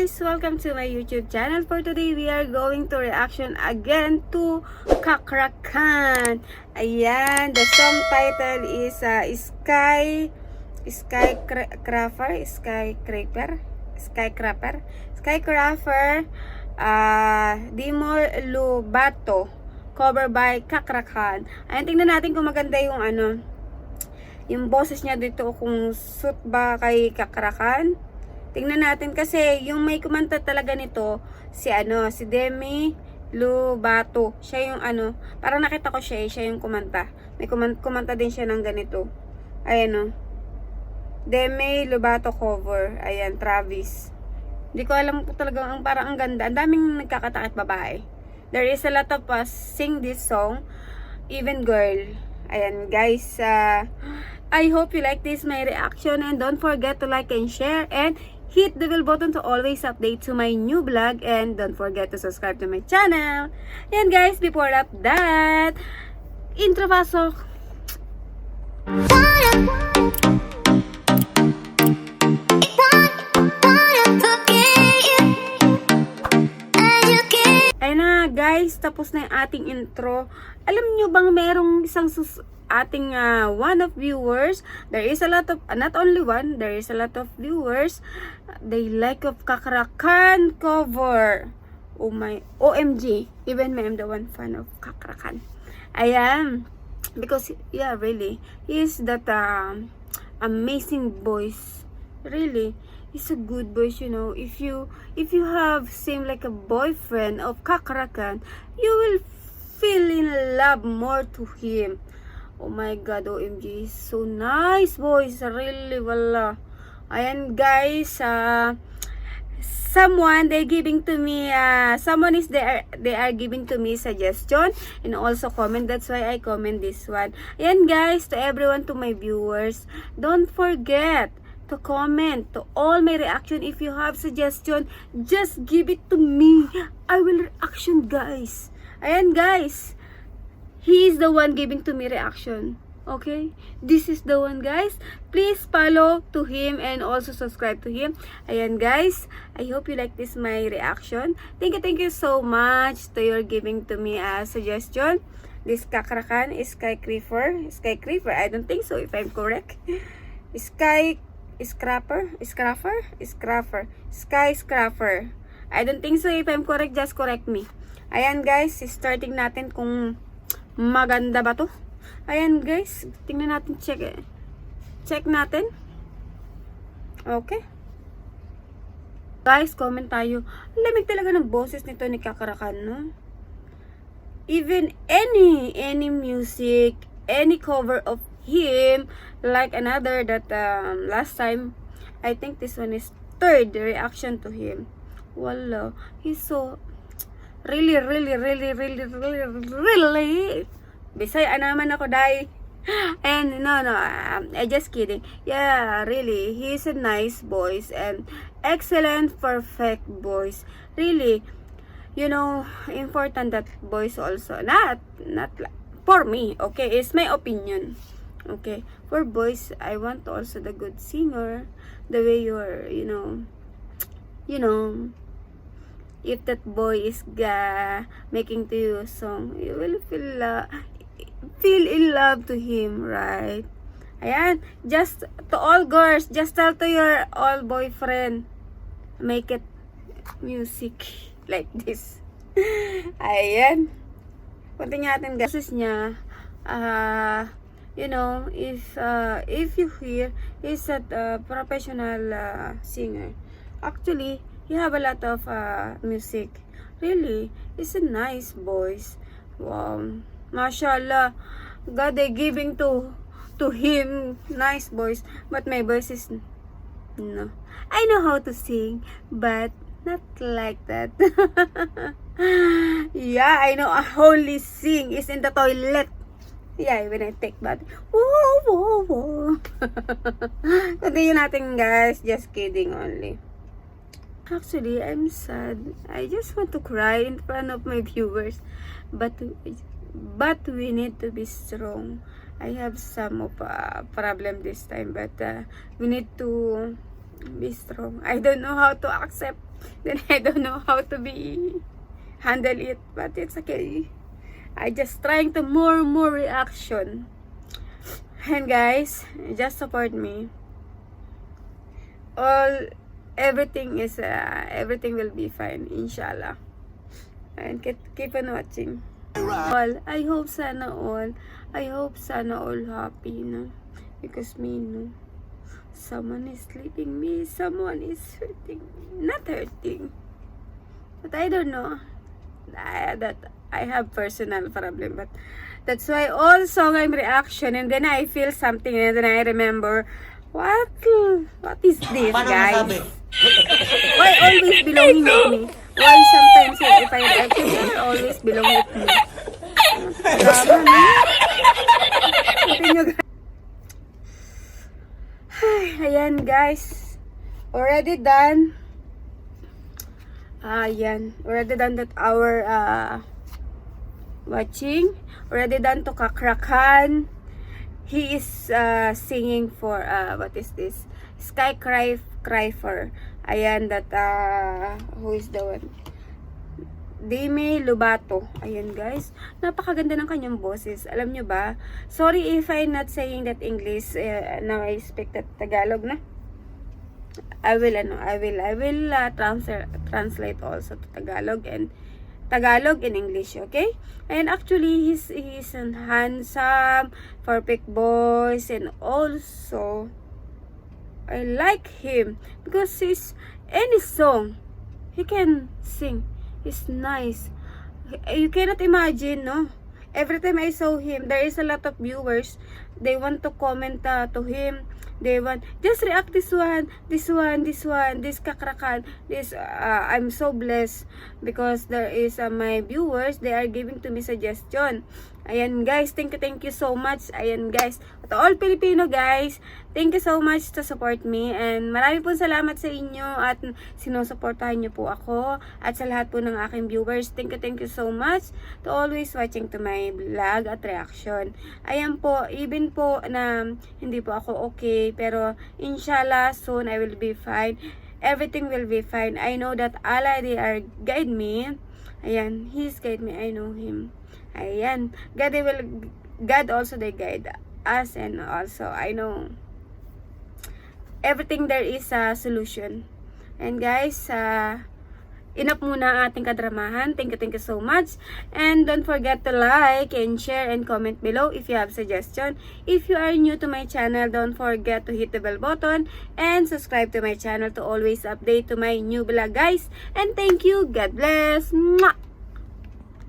guys! Welcome to my YouTube channel. For today, we are going to reaction again to Kakrakan. Ayan, the song title is Skycrapper, Dimo Lobato, cover by Kakrakan. Ayan, tingnan natin kung maganda yung yung boses niya dito, kung suit ba kay Kakrakan. Tingnan natin kasi yung may kumanta talaga nito si Demi Lovato. Siya yung parang nakita ko siya yung kumanta. May kumanta din siya ng ganito. Ayan Demi Lovato cover. Ayan, Travis. Hindi ko alam kung talaga parang ang ganda. Ang daming nagkakatakit babae. There is a lot of us sing this song. Even girl. Ayan guys, I hope you like this my reaction, and don't forget to like and share and hit the bell button to always update to my new vlog, and don't forget to subscribe to my channel. Ayan guys, before that, intro pasok. Ayun na guys, tapos na yung ating intro. Alam nyo bang merong isang ating one of viewers, there is a lot of, not only one, there is a lot of viewers, they like of Kakrakan cover. Oh my, OMG, even me, I'm the one fan of Kakrakan. Ayan, because, yeah, really, he is that amazing voice. Really, he's a good voice, you know. If you have same like a boyfriend of Kakrakan, you will feel in love more to him. Oh my god, OMG, so nice voice, really, wala. Ayan guys, someone they giving to me, they are giving to me suggestion and also comment. That's why I comment this one. Ayan guys, to everyone, to my viewers, don't forget to comment to all my reaction. If you have suggestion, just give it to me. I will reaction guys. Ayan guys, he is the one giving to me reaction. Okay, this is the one guys. Please follow to him and also subscribe to him. Ayan guys, I hope you like this my reaction. Thank you so much to your giving to me a suggestion. This Kakrakan is Skycrapper. I don't think so if I'm correct. Skyscraper. I don't think so if I'm correct, just correct me. Ayan guys, starting natin kung maganda ba to. Ayan guys, tingnan natin, check natin. Okay guys, comment tayo. Lamig talaga ng boses nito ni Kakrakan, no? Even any music, any cover of him, like another that last time, I think this one is third reaction to him. Wala, he's so really Bisaya naman ako, dai. And no, I just kidding. Yeah, really, he's a nice voice and excellent, perfect voice. Really, you know, important that voice also. Not for me, okay? It's my opinion. Okay, for voice, I want also the good singer, the way you're, you know, if that boy is making to you a song, you will feel in love to him, right? Ayan, just to all girls, just tell to your all boyfriend, make it music like this. Ayan, kunti natin gases niya. You know, if you hear, he's a professional singer. Actually, he have a lot of music. Really, it's a nice voice. Wow, mashallah, God, they giving to him nice voice, but my voice is no. I know how to sing, but not like that. Yeah, I know. I only sing is in the toilet. Yeah, when I take bath. Whoa. Continue natin guys. Just kidding only. Actually, I'm sad. I just want to cry in front of my viewers. But we need to be strong. I have some of problem this time, but we need to be strong. I don't know how to accept then I don't know how to handle it, but it's okay. I just trying to more reaction. And guys, just support me. Everything will be fine, inshallah. And keep on watching. I hope sana all happy, no? Because me, no, someone is sleeping me, someone is hurting me, not hurting, but I don't know, that I have personal problem, but that's why all song I'm reaction, and then I feel something, and then I remember, what is this, guys? Why always belonging with me? Why sometimes if I react, they always belong with me? Drama, no? Continue, guys. Ayan guys, already done. Ayan, already done that our watching. Already done to Kakrakan. He is singing for what is this? Skycryfer. Ayan, that who is the one? Demi Lovato. Ayan guys, napakaganda ng kanyang boses. Alam nyo ba? Sorry if I'm not saying that English. Now I speak that Tagalog na. I will translate also to Tagalog and English, okay? And actually he's an handsome, perfect voice, and also I like him because any song he can sing. Is nice. You cannot imagine, no? Every time I saw him, there is a lot of viewers. They want to comment to him. They want, just react this Kakrakan. This, I'm so blessed because there is my viewers. They are giving to me suggestion. Ayan guys, thank you so much. Ayan guys, to all Filipino guys, thank you so much to support me, and marami pong salamat sa inyo at sinusuportahan niyo po ako, at sa lahat po ng aking viewers, thank you so much to always watching to my vlog at reaction. Ayan po, even po na hindi po ako okay, pero inshallah soon I will be fine. Everything will be fine. I know that Allah, they are guide me. Ayan, He's guide me. I know Him. Ayan, God also they guide us, and also I know everything there is a solution. And guys, enough muna ang ating kadramahan. Thank you so much. And don't forget to like and share and comment below if you have suggestion. If you are new to my channel, don't forget to hit the bell button and subscribe to my channel to always update to my new vlog, guys. And thank you. God bless. Mwah!